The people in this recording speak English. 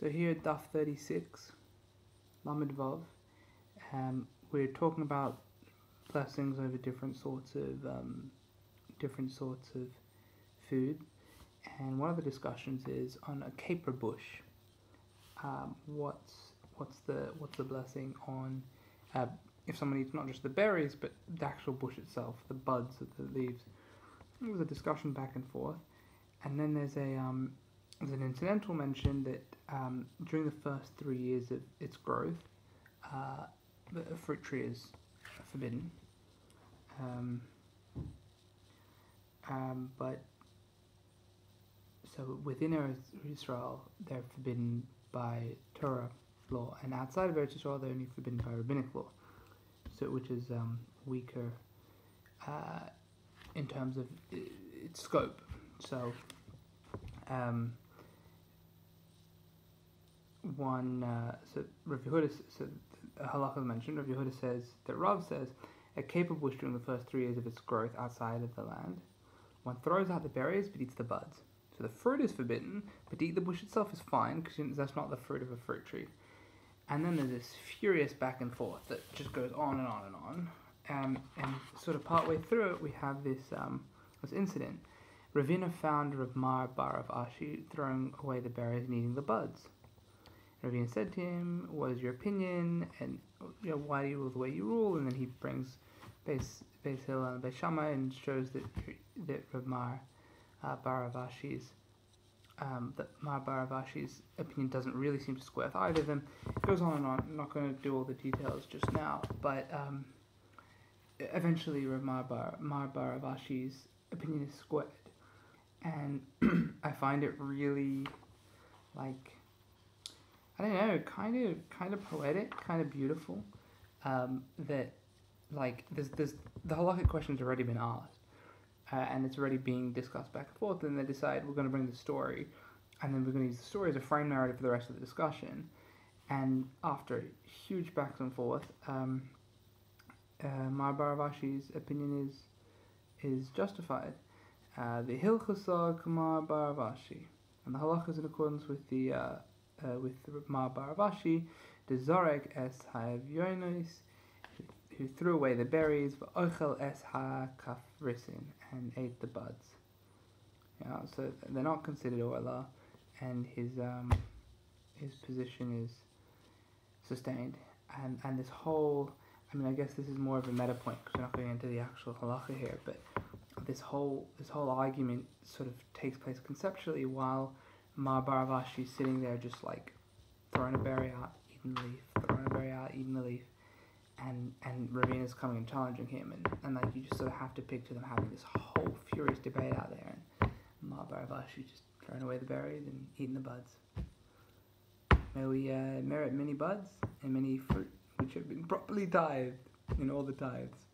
So here at Daf 36, Lamed Vav, we're talking about blessings over different sorts of food, and one of the discussions is on a caper bush. What's the blessing on if someone eats not just the berries but the actual bush itself, the buds of the leaves? There was a discussion back and forth, and then there's an incidental mention that during the first 3 years of its growth, the fruit tree is forbidden. But so within Eretz Israel, they're forbidden by Torah law, and outside of Eretz Israel, they're only forbidden by rabbinic law. So, which is weaker in terms of its scope. So, so Rav Yehuda, so the halacha mentioned, Rav Yehuda says that Rav says a caper bush during the first 3 years of its growth outside of the land, one throws out the berries but eats the buds. So the fruit is forbidden, but to eat the bush itself is fine because that's not the fruit of a fruit tree. And then there's this furious back and forth that just goes on and on and on. And sort of partway through it, we have this incident. Ravina found Rav Mar bar of Ashi throwing away the berries and eating the buds. Ravina said to him, "What is your opinion? And why do you rule the way you rule?" And then he brings Beis Hillel and Beis Shammai and shows that Rav Mar bar of Ashi's opinion doesn't really seem to square with either of them. It goes on and on. I'm not going to do all the details just now, but eventually Rav Mar bar of Ashi's opinion is squared, and I find it really, like, I don't know, kind of poetic, kind of beautiful. That, like, there's the halakhic question's already been asked, and it's already being discussed back and forth. And they decide we're going to bring the story, and then we're going to use the story as a frame narrative for the rest of the discussion. And after huge backs and forth, Mar bar of Ashi's opinion is justified. The Hilchasa Kamar bar of Ashi, and the halacha is in accordance with the Mar bar of Ashi, the Zorek es ha'avyonos, who threw away the berries, v'ochel es ha'kafrisin, and ate the buds. So they're not considered oila, and his position is sustained. And this whole, I guess this is more of a meta point because we're not going into the actual halacha here, but this whole argument sort of takes place conceptually while Mar bar of Ashi is sitting there just like throwing a berry out, eating the leaf, throwing a berry out, eating the leaf, and Ravina's coming and challenging him, and like you just sort of have to picture them having this whole furious debate out there, and Mar bar of Ashi just throwing away the berries and eating the buds. May we merit many buds and many fruit which have been properly tithed in all the tithes.